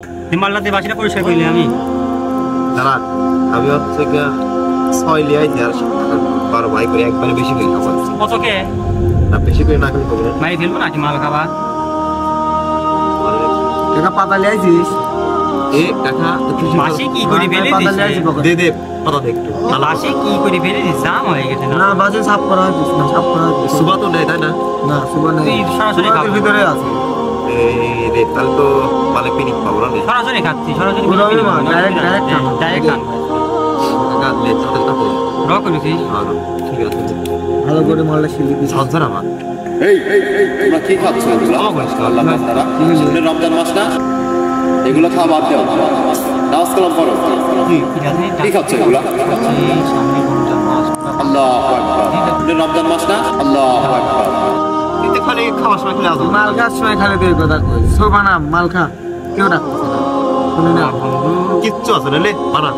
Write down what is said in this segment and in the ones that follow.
মাল্লাতে বাসিটা পরিষ্কার করলে আমি দাঁড়া আমি হচ্ছে কি 6 লিয়াই আর 12 ভাই করে একবারে বেশি করে খাবো কতকে না বেশি করে না খেলে হবে মাই ফেলবো নাকি মাল খাবা টাকা পাতা লিয়াইছিস এ টাকা মাসি কি করে ফেলে দে দে পাতা দে একটু না মাসি কি করে ফেলে জাম হয়ে গেছে না না বাসে সাফ করা হচ্ছে না সাফ করা হচ্ছে সুবা তো নেই তাই না না সুবা নেই তুই সরাসরি খাবো ভিতরে আছে এই রে তাহলে তো মানে পিনিক পাবো না সরাসরি খাচ্ছি সরাসরি ডাইরেক্ট খান টাকা লে তাহলে তো র করেছি আর ঠিক আছে ভালো করে মালটা শিলি দিস সজ্জা আমার এই তোমরা কি খাচ্ছ এগুলো আল্লাহ বান্দারা সামনে রমজান মাস না এগুলো খাওয়া বাদ দাও নামাজ কালাম পড়ো কি খাচ্ছ এগুলো সামনে রমজান মাস আল্লাহু আকবার সামনে রমজান মাস না আল্লাহু আকবার এতে খালি খাওয়ার সময় খেলে আসো মাল খাওয়ার সময় খালি তুই কথা কই সোবা না মাল খা কেউ ডাকছে না শুনি না কিচ্ছু আছে না লে বানা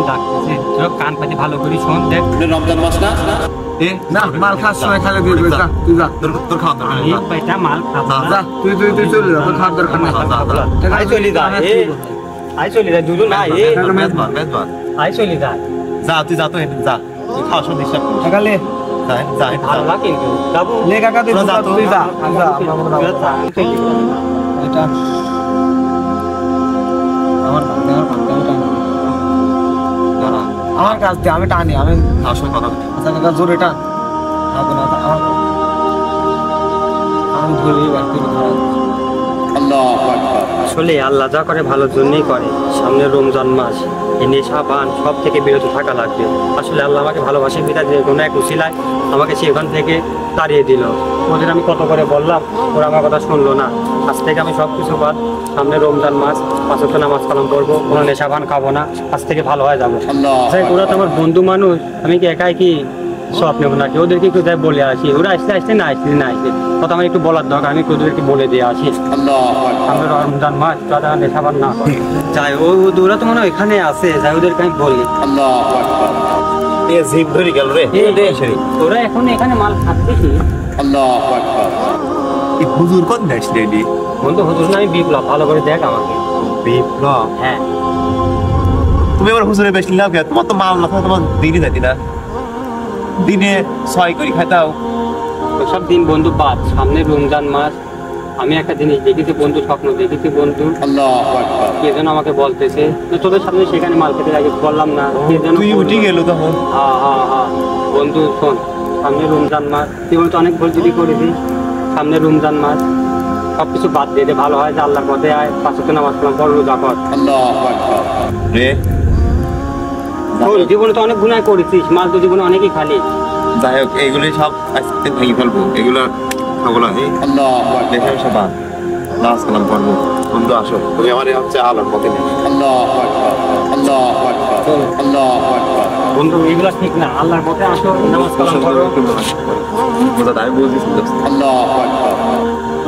ডাকতেছে চল কান পাতি ভালো করে শোন দেখ সামনে রমজান মাস না এ না মাল খাওয়ার সময় খালি তুই যা তুই যা তোর খাওয়া দরকার নেই এই পাইটা মাল খাবো যা তুই চলে যা তোর খাওয়ার দরকার নাই আই চলি যা এ আই চলি যা দুদু না এ মেজবান আই চলি যা যা তুই যা তো যা তুই খাওয়ার সময় ডিস্টার্ব করিস টাকা লে যা যা ভালো না কিন্তু বাবু লে কাকা তুই যা তুই যা যা এটা আমার কাছ থেকে আমি টানি আমি খাওয়ার সময় কথা আচ্ছা কাকা জোরে টান আমি ধরি বাকি আল্লাহু আকবার আসলে আল্লাহ যা করে ভালোর জন্যই করে সামনে রমজান মাস এই নেশা পান সব থেকে বিরত থাকা লাগবে আসলে আল্লাহ আমাকে ভালোবাসে বিধায় যে কোনো এক উসিলায় আমাকে সেখান থেকে তাড়িয়ে দিল ওদের আমি কত করে বললাম ওরা আমার কথা শুনলো না আজ থেকে আমি সব কিছু বাদ সামনে রমজান মাস 5 ওয়াক্ত নামাজ কালাম করবো কোনো নেশা পান খাবো না আজ থেকে ভালো হয়ে যাবো ওরা তো আমার বন্ধু মানুষ আমি কি একাই কি সব নেবো নাকি ওদেরকে একটু যাই বলে আসি ওরা আসতে না আসতে কথা আমার একটু বলার দরকার আমি ওদেরকে বলে দিয়ে আসি সামনে রমজান মাস তারা নেশা পান না করে যাই ওরা তো মনে হয় এখানে আছে যাই ওদেরকে আমি বলি আল্লাহু আকবার এ জিভ ধরে গেল রে তোরা এখন এখানে মাল খাচ্ছে কি আল্লাহু আকবার এই হুজুর কোন দেশ রেডি বন্ধু হুজুর না আমি বিপ্লব ভালো করে দেখ আমাকে বিপ্লব হ্যাঁ তুমি আমার হুজুরের বেশি লাভ কে তোমার তো মাল না তোমার দিনই যাইতি না দিনে 6 করে খাইতাও সব দিন বন্ধু বাদ সামনে রমজান মাস আমি একটা জিনিস দেখেছি বন্ধু স্বপ্ন দেখেছি বন্ধু আল্লাহু আকবার কে যেন আমাকে বলতেছে তোদের সামনে সেখানে মাল খেতে আগে বললাম না কে যেন তুই উঠে গেল তখন হ্যাঁ বন্ধু শোন সামনে রমজান মাস তুই বলতো অনেক ভুল যদি করেছিস সামনে রমজান মাস সবকিছু বাদ দিয়ে দে ভালো হয় যে আল্লাহর পথে আয় 5 ওয়াক্ত নামাজ কালাম পড় রোজা কর আল্লাহু আকবার রে শোন জীবনে তো অনেক গুনাহ করেছিস মাল তো জীবনে অনেকই খালি যাই হোক এগুলি সব আজকে ভেঙে ফেলবো এগুলো খাবো না আল্লাহু আকবার দেখে সব নামাজ কালাম করবো বন্ধু আসো তুমি আমার হচ্ছে আলোর পথে নেই আল্লাহু আকবার আল্লাহু আকবার আল্লাহু আকবার বন্ধু এগুলো ঠিক না আল্লাহর পথে আসো নামাজ কালাম করো আমি বুঝেছি আল্লাহু আকবার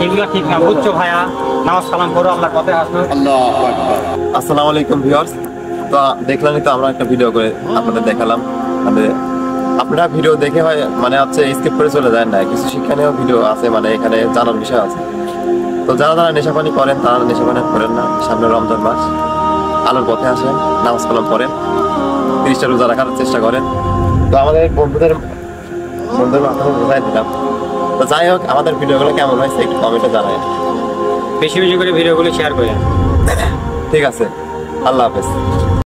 এগুলো ঠিক না বুঝছো ভাইয়া নামাজ কালাম করো আল্লাহর পথে আসো আল্লাহু আকবার আসসালামু আলাইকুম ভিউয়ার্স তো দেখলামই তো আমরা একটা ভিডিও করে আপনাদের দেখালাম মানে আপনারা ভিডিও দেখে হয় মানে হচ্ছে স্কিপ করে চলে যায় না কিছু শিক্ষণীয় ভিডিও আছে মানে এখানে জানার বিষয় আছে তো যারা নেশাপানি করেন তারা নেশাপানি করেন না সামনে রমজান মাস আলোর পথে আসেন নামাজ কালাম পড়েন 30টা রোজা রাখার চেষ্টা করেন তো আমাদের বন্ধুদের মাধ্যমে বোঝাই দিলাম তো যাই হোক আমাদের ভিডিওগুলো কেমন হয়েছে একটু কমেন্টে জানাই বেশি বেশি করে ভিডিওগুলো শেয়ার করে ঠিক আছে আল্লাহ হাফেজ